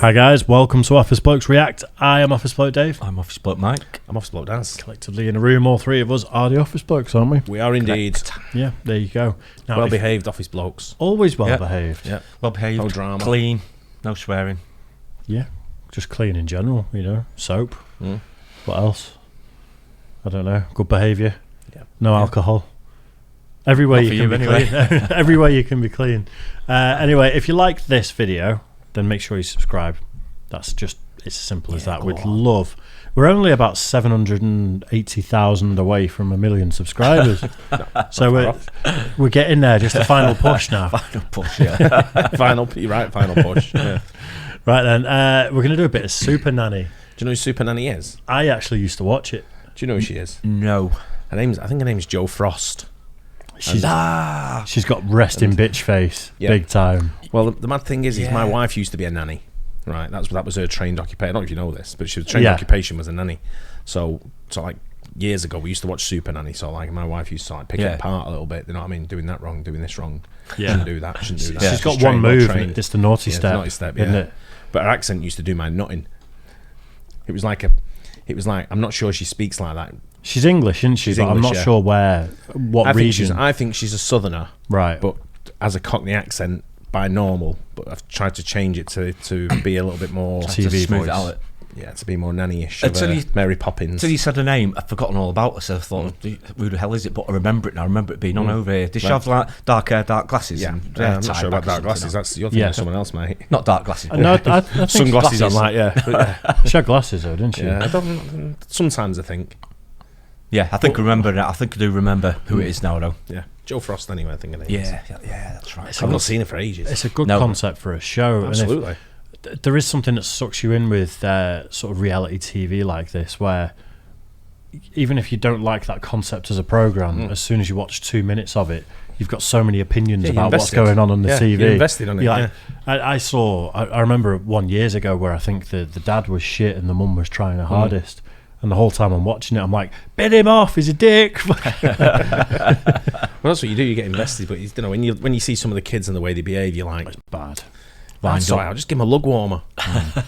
Hi guys, welcome to Office Blokes React. I am Office Bloke Dave. I'm Office Bloke Mike. I'm Office Bloke Daz. Collectively in a room, all three of us are the Office Blokes, aren't we? We are indeed. Yeah, there you go. Now, Well-behaved Office Blokes. Always well-behaved. Yeah. Well-behaved. No drama. Clean. No swearing. Yeah, just clean in general, soap. What else? I don't know. Good behaviour. Yeah. No alcohol. Everywhere Not you can for be you, clean. Everywhere you can be clean. Anyway, if you like this video, then make sure you subscribe. It's as simple as that. We'd love. We're only about 780,000 away from 1 million subscribers. So we're getting there. Just a final push now. Final push, yeah. Final push. Yeah. Right then, we're going to do a bit of Supernanny. Do you know who Supernanny is? I actually used to watch it. Do you know who she is? No. I think her name's Jo Frost. She's got resting bitch face, big time. Well, the mad thing is my wife used to be a nanny. Right, that was her trained occupation. I don't know if you know this, but she was trained occupation was a nanny. So like years ago, we used to watch Supernanny. So like my wife used to like pick it apart a little bit. You know what I mean? Doing that wrong, doing this wrong. Shouldn't do that. Shouldn't do that. She's got one move. It's the naughty step. Naughty step, isn't it? But her accent used to do my nutting. It was like I'm not sure she speaks like that. She's English, isn't she? She's but English, I'm not sure what region. I think she's a southerner, right? But as a Cockney accent by normal. But I've tried to change it to be a little bit more TV smooth voice. Out. Yeah, to be more nanny-ish. Mary Poppins. Until you said her name, I've forgotten all about her. So I thought, who the hell is it? But I remember it now. I remember it being on over here. Did she have like dark hair, dark glasses? Yeah, and, I'm not sure about dark glasses. That's you're thinking of someone else, mate. Not dark glasses. No, I think sunglasses on, like she had glasses though, didn't she? Yeah, sometimes I think. Yeah, I think I remember that. I think I do remember who it is now, though. Yeah, Jo Frost. Anyway, I think it is. Yeah, that's right. I've not seen it for ages. It's a good concept for a show. Absolutely. And there is something that sucks you in with sort of reality TV like this, where even if you don't like that concept as a program, as soon as you watch 2 minutes of it, you've got so many opinions about what's going on the TV. You're invested on it. Like, I remember one years ago where I think the dad was shit and the mum was trying her hardest. And the whole time I'm watching it, I'm like, bit him off, he's a dick. Well, that's what you do, you get invested. But when you see some of the kids and the way they behave, you're like, it's bad. I'll just give him a lug warmer.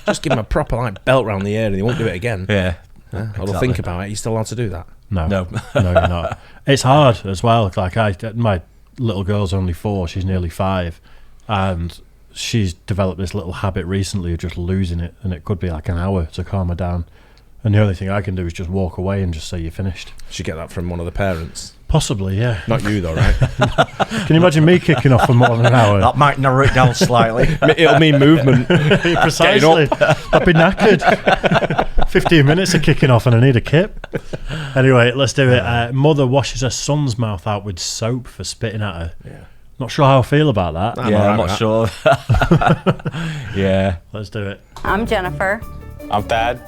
Just give him a proper belt round the ear and he won't do it again. Yeah. Or they'll think about it. You're still allowed to do that? No, you're not. It's hard as well. Like my little girl's only 4, she's nearly 5. And she's developed this little habit recently of just losing it. And it could be like an hour to calm her down. And the only thing I can do is just walk away and just say you're finished. Should get that from one of the parents. Possibly, yeah. Not you though, right? Can you imagine me kicking off for more than an hour? That might narrow it down slightly. It'll mean movement. Precisely. I've been knackered. 15 minutes of kicking off and I need a kip. Anyway, let's do it. Mother washes her son's mouth out with soap for spitting at her. Yeah. Not sure how I feel about that. I'm not sure. Yeah. Let's do it. I'm Jennifer. I'm Thad.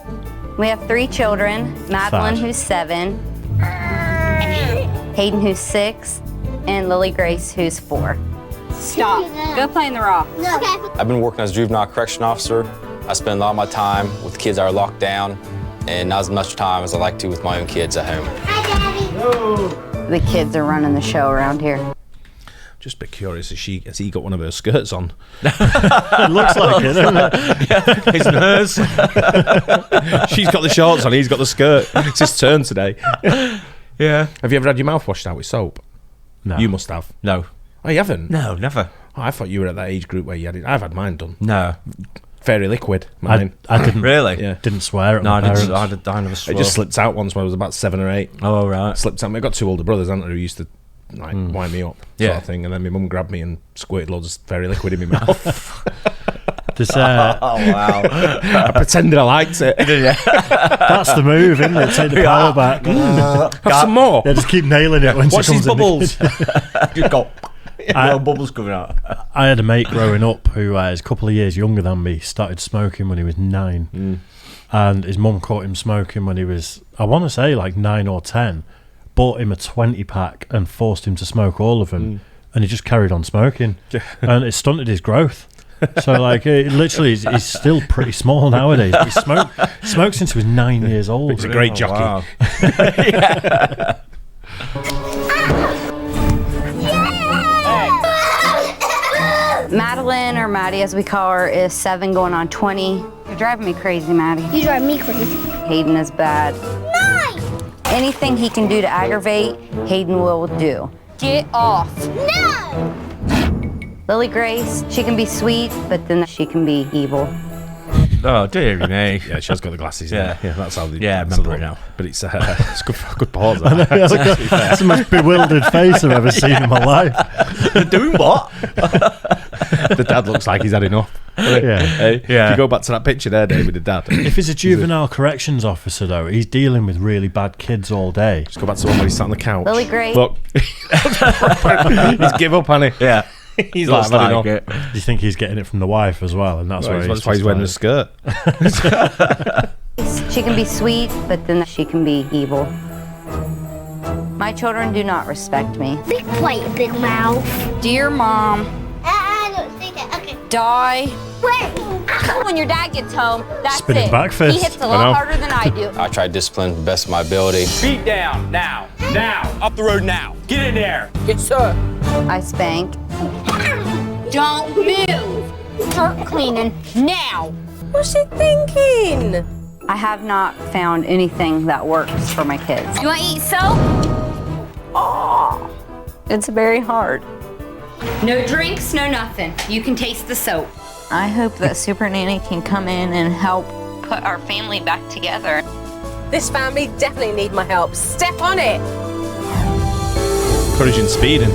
We have 3 children, Madeline, who's 7, Hayden, who's 6, and Lily Grace, who's 4. Stop. Go play in the raw. Okay. I've been working as a juvenile correction officer. I spend a lot of my time with kids that are locked down and not as much time as I like to with my own kids at home. Hi, Daddy. The kids are running the show around here. Just a bit curious, has he got one of her skirts on? It looks like it, doesn't it? Yeah, his and hers. She's got the shorts on, he's got the skirt. It's his turn today. Yeah. Have you ever had your mouth washed out with soap? No. You must have. No. Oh, you haven't? No, never. Oh, I thought you were at that age group where you had it. I've had mine done. No. Fairy liquid, mine. I didn't Really? Yeah. Didn't swear at No, my parents. I never swore. It just slipped out once when I was about 7 or 8. Oh, right. Slipped out. I've got 2 older brothers, haven't I, who used to wind me up, sort of thing. And then my mum grabbed me and squirted loads of fairy liquid in my mouth. Oh, wow. I pretended I liked it. That's the move, isn't it? Take the power back. Have some more. Yeah, just keep nailing it when Watch she comes these bubbles. Just go. No bubbles coming out. I had a mate growing up who is a couple of years younger than me, started smoking when he was 9. And his mum caught him smoking when he was, I want to say, like 9 or 10. Bought him a 20-pack and forced him to smoke all of them. And he just carried on smoking. And it stunted his growth. So, like, literally, he's still pretty small nowadays. But he smoked since he was 9 years old. He's a great jockey. Wow. Madeline, or Maddie as we call her, is 7 going on 20. You're driving me crazy, Maddie. You drive me crazy. Hayden is bad. 9! Anything he can do to aggravate, Hayden will do. Get off. No! Lily Grace, she can be sweet, but then she can be evil. Oh, dear me. Yeah, she has got the glasses. Yeah. Yeah, that's how they. Yeah, I that's remember the it now. But it's good pause. That's the most bewildered face I've ever seen in my life. Doing what? The dad looks like he's had enough. Yeah. Hey, Yeah. If you go back to that picture there, David, the dad. If he's a juvenile corrections officer, though, he's dealing with really bad kids all day. Just go back to the one where he's sat on the couch. Lily Grace. Look. He's give up, honey. Yeah. He's Looks like, like it. Do you think he's getting it from the wife as well? And that's why That's why he's wearing a skirt. She can be sweet, but then she can be evil. My children do not respect me. Be quiet, big mouth. Dear Mom, Don't say that. Okay. die. Wait. When your dad gets home, that's Spinning it. back fist. He hits a I lot know. harder than I do. I try to discipline to the best of my ability. Feet down, now, up the road now. Get in there. Yes, sir. I spank. Don't move. Start cleaning now. What's she thinking? I have not found anything that works for my kids. You want to eat soap? It's very hard. No drinks, no nothing. You can taste the soap. I hope that Supernanny can come in and help put our family back together. This family definitely need my help. Step on it. Encouraging speeding.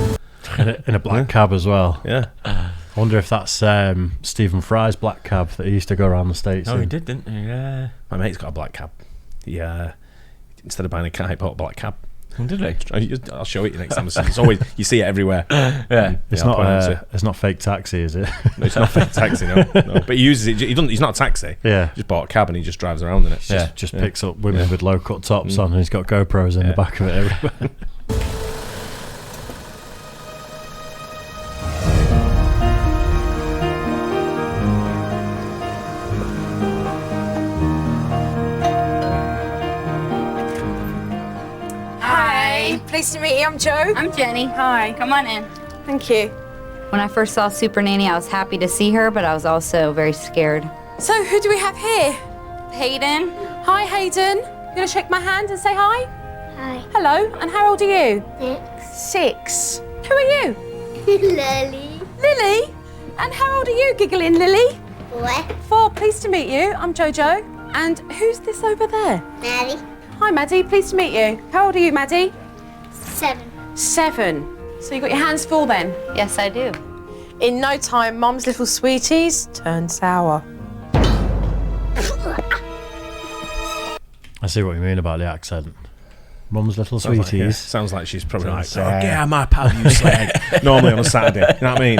In a black cab as well. Yeah. I wonder if that's Stephen Fry's black cab that he used to go around the States Oh, he in. did, didn't he? Yeah. My mate's got a black cab. Yeah. Instead of buying a car, he bought a black cab. Oh, did he? I'll show it you next time. It's always, you see it everywhere. Yeah. It's Yeah, I'll not point out to you. it's not fake taxi, is it? No, it's not fake taxi, no. But he uses it. He's not a taxi. Yeah. He just bought a cab and he just drives around in it. Just picks up women with low cut tops on, and he's got GoPros in the back of it everywhere. Hi. Pleased to meet you. I'm Joe. I'm Jenny. Hi. Come on in. Thank you. When I first saw Supernanny, I was happy to see her, but I was also very scared. So who do we have here? Hayden. Hi, Hayden. You gonna shake my hand and say hi? Hi. Hello. And how old are you? 6. 6. Who are you? Lily. Lily. And how old are you, giggling Lily? 4. 4. Pleased to meet you. I'm Jojo. And who's this over there? Maddie. Hi, Maddie. Pleased to meet you. How old are you, Maddie? 7. 7. So you got your hands full then? Yes, I do. In no time, Mum's little sweeties turn sour. I see what you mean about the accent. Mum's little Sounds like, sweeties. sounds like she's probably like, Sounds, get out of my pub, you slag. Normally on a Saturday. You know what I mean?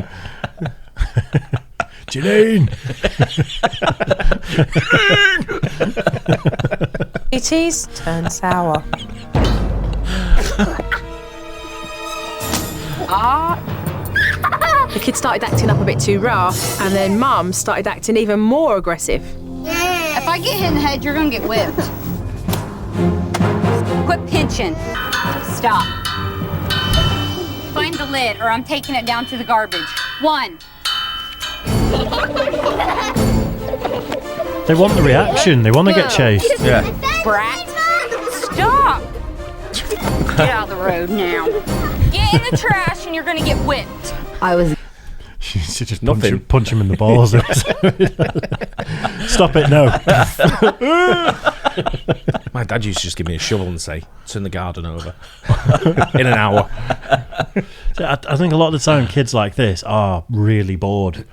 Janine! Sweeties turn sour. The kid started acting up a bit too rough, and then Mum started acting even more aggressive. If I get hit in the head, you're gonna get whipped. Quit pinching. Stop. Find the lid, or I'm taking it down to the garbage. 1. They want the reaction. They want to get chased. Yeah. Brat. Stop. Get out of the road now. Get in the trash, and you're gonna get whipped. I was She just Nothing. punch him in the balls. Stop it, no. My dad used to just give me a shovel and say, turn the garden over. In an hour. I think a lot of the time kids like this are really bored.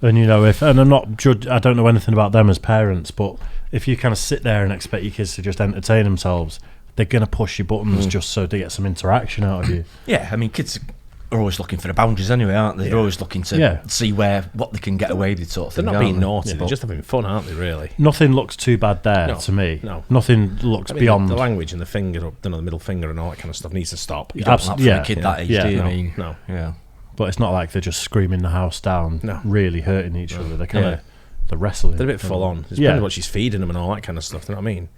And, you know, and I'm not I don't know anything about them as parents, but if you kind of sit there and expect your kids to just entertain themselves, they're going to push your buttons just so they get some interaction out of you. Yeah, I mean, kids are always looking for the boundaries anyway, aren't they? They're always looking to see what they can get away with, sort of They're thing. not being aren't they? naughty. Yeah, They're just having fun, aren't they, really? Nothing looks too bad there No, to me. no. Nothing looks I mean, beyond. the language and the finger, up, the middle finger and all that kind of stuff needs to stop. You don't want that from Yeah, a kid that age, yeah, do you? no, I mean, no. Yeah. But it's not like they're just screaming the house down, No. really hurting each other. They're kind of Yeah. they're wrestling. They're a bit full on. It depends Yeah. what she's feeding them and all that kind of stuff. You know what I mean?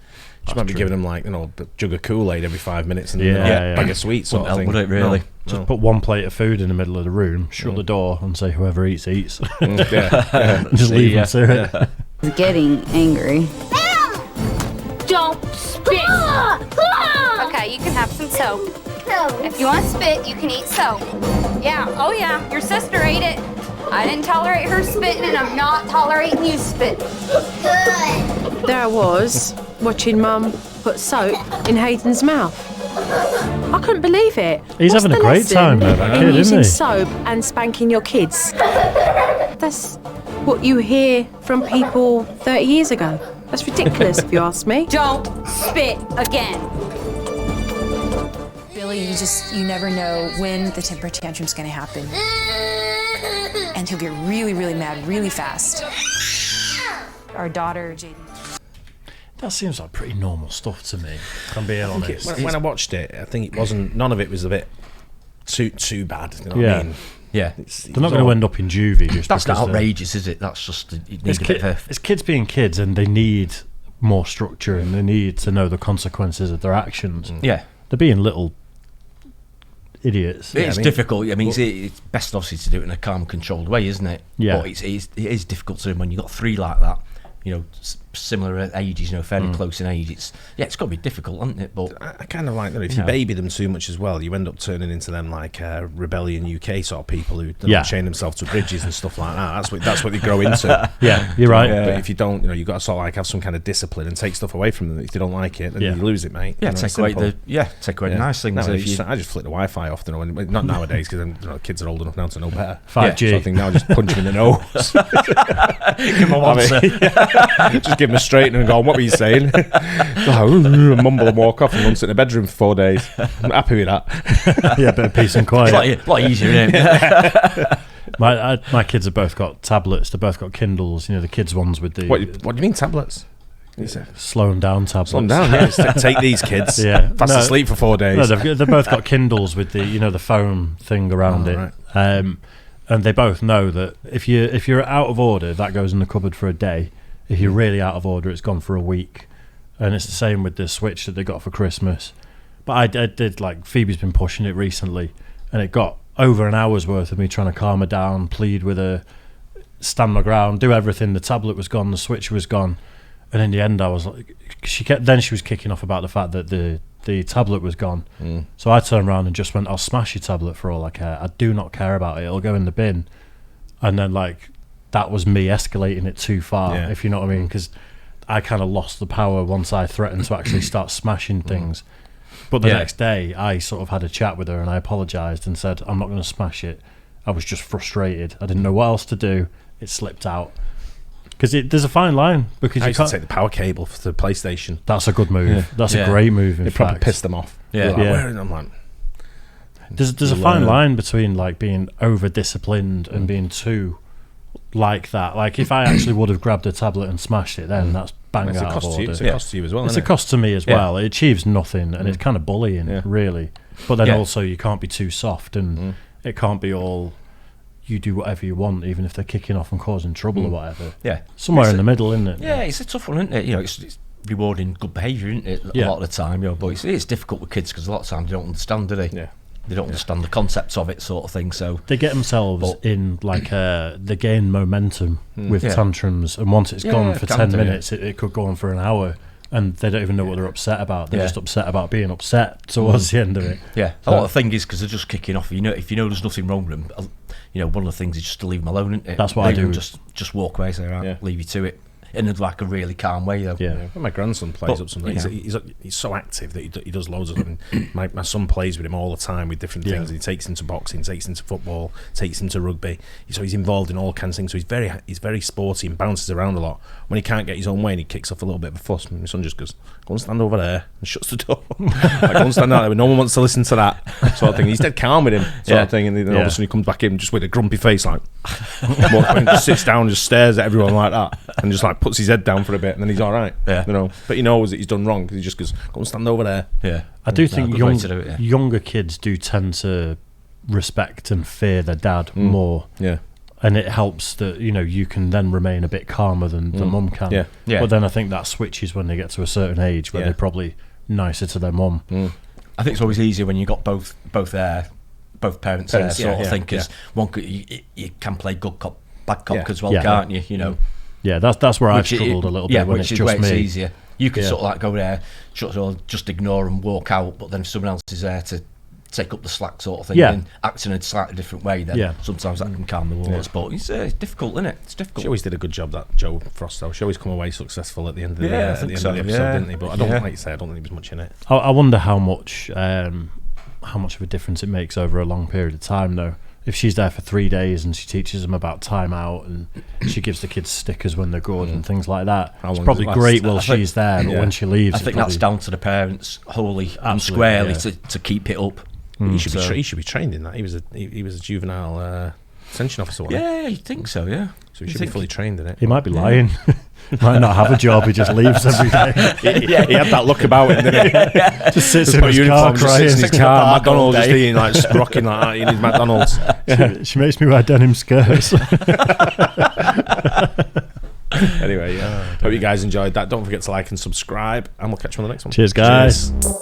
She might be giving them like, a jug of Kool-Aid every 5 minutes and a bag of sweets sort of thing. Would it really? No. Just put one plate of food in the middle of the room, shut the door, and say whoever eats, eats. Just leave them to it. He's getting angry. Don't spit. Okay, you can have some soap. If you want to spit, you can eat soap. Yeah, oh yeah, your sister ate it. I didn't tolerate her spitting, and I'm not tolerating you spitting. Good. There I was, watching Mum put soap in Hayden's mouth. I couldn't believe it. He's What's having a the great lesson time there, that in kid, using isn't he? soap and spanking your kids. That's what you hear from people 30 years ago. That's ridiculous, if you ask me. Don't spit again. Billy, you never know when the temper tantrum's gonna happen. And he'll get really, really mad really fast. Our daughter, JD. That seems like pretty normal stuff to me, if I'm being honest. When I watched it, I think it wasn't. None of it was a bit too bad. You know what I mean? Yeah. They're not going to end up in juvie just That's not because outrageous, is it? That's just... It's kids being kids, and they need more structure, and they need to know the consequences of their actions. Yeah. They're being little idiots. It's difficult. I mean, it's best obviously to do it in a calm, controlled way, isn't it? Yeah. But it is difficult to do when you've got three like that. Similar ages, fairly close in age. It's got to be difficult, hasn't it? But I kind of like that. If you baby them too much as well, you end up turning into them like rebellion UK sort of people who chain themselves to bridges and stuff like that. That's what they grow into. Yeah, you're right. But if you don't, you've got to sort of like have some kind of discipline and take stuff away from them. If they don't like it, then you lose it, mate. Yeah, take away the nice things. I just flick the Wi-Fi off. Not nowadays, because kids are old enough now to know better. 5G. So I think now I just punch them in the nose. Give them a once. Just give them a straightener and go, what were you saying? Mumble and walk off and run sit in the bedroom for 4 days. I'm happy with that. Yeah, a bit of peace and quiet. It's a lot easier, isn't it? My kids have both got tablets. They've both got Kindles. The kids' ones with the... What do you mean tablets? Slow them down tablets. Slow them down, yeah. Take these kids. Fast asleep for 4 days. No, they've both got Kindles with the the foam thing around it. Right. And they both know that if you're out of order, that goes in the cupboard for a day. If you're really out of order, it's gone for a week. And it's the same with the Switch that they got for Christmas. But I did, Phoebe's been pushing it recently, and it got over an hour's worth of me trying to calm her down, plead with her, stand my ground, do everything. The tablet was gone, the Switch was gone. And in the end, I was like, she was kicking off about the fact that the tablet was gone. So I turned around and just went, I'll smash your tablet for all I care. I do not care about it. It'll go in the bin. And then that was me escalating it too far, if you know what I mean, because I kind of lost the power once I threatened to actually start smashing things. But the next day, I sort of had a chat with her and I apologised and said, I'm not going to smash it. I was just frustrated. I didn't know what else to do. It slipped out. Because there's a fine line. Because I you used can't to take the power cable for the PlayStation. That's a good move. That's a great move, in It probably fact. pissed them off. Yeah. I'm like... There's a fine line between being over-disciplined and being too... like that. If I actually would have grabbed a tablet and smashed it, then that's bang It's a out of cost order. It's a cost to you as well. It's isn't a cost to me as Yeah. well. It achieves nothing, and it's kind of bullying, really. But then Yeah. also, you can't be too soft, and it can't be all you do whatever you want, even if they're kicking off and causing trouble or whatever. Yeah. Somewhere in the middle, isn't it? Yeah, it's a tough one, isn't it? It's rewarding good behaviour, isn't it? A lot of the time, but it's difficult with kids because a lot of times they don't understand, do they? Yeah. They don't understand the concepts of it, sort of thing. So They get themselves in they gain momentum with Yeah. tantrums, and once it's gone for it can 10 do, minutes, it could go on for an hour, and they don't even know what they're upset about. They're Yeah. just upset about being upset towards the end of it. yeah, a lot of the thing is because they're just kicking off. If you know there's nothing wrong with them, one of the things is just to leave them alone, isn't it? That's what I do. Just walk away, say, right, leave you to it. In a really calm way, though. Yeah. When my grandson plays up something, he's so active that he does loads of them. My son plays with him all the time with different things. He takes him to boxing, takes him to football, takes him to rugby. So he's involved in all kinds of things. So he's very sporty and bounces around a lot. When he can't get his own way and he kicks off a little bit of a fuss, my son just goes, go and stand over there, and shuts the door. Go and stand out there. No one wants to listen to that sort of thing. He's dead calm with him, sort of thing. And then all of a sudden he comes back in just with a grumpy face, and just sits down and just stares at everyone like that, and just puts his head down for a bit, and then he's all right. But he knows that he's done wrong because he just goes, go and stand over there. Yeah, I do think good way to do it, younger kids do tend to respect and fear their dad more. Yeah. and it helps that you can then remain a bit calmer than the mum can. Yeah. But then I think that switches when they get to a certain age where they're probably nicer to their mum. I think it's always easier when you got both parents there, sort of thing, because one you can play good cop, bad cop as well, can't you? Yeah, that's where I've struggled a little bit when it's just me. It's easier. You can sort of like go there, sort of just ignore and walk out, but then if someone else is there to take up the slack, sort of thing, and act in a slightly different way, then sometimes that can calm the waters. But it's difficult, isn't it? It's difficult. She always did a good job, that Jo Frost, though. She always come away successful at the end of the, I think episode, didn't he? But I don't like you say, I don't think there was much in it. I wonder how much of a difference it makes over a long period of time, though. If she's there for 3 days and she teaches them about time out and she gives the kids stickers when they're good and things like that, it's probably great while she's there, but when she leaves... I think that's down to the parents wholly and squarely to keep it up. He should be trained in that. He was a juvenile detention officer, wasn't he? Yeah, you think so, yeah. So he should be fully trained in it. He might be lying. He might not have a job, he just leaves every day. He had that look about him, didn't he? Just sits in his car crying. Sits in his car, McDonald's, just eating, like, rocking like that, eating his McDonald's. She makes me wear denim skirts. Anyway, hope you guys enjoyed that. Don't forget to like and subscribe, and we'll catch you on the next one. Cheers, guys. Cheers.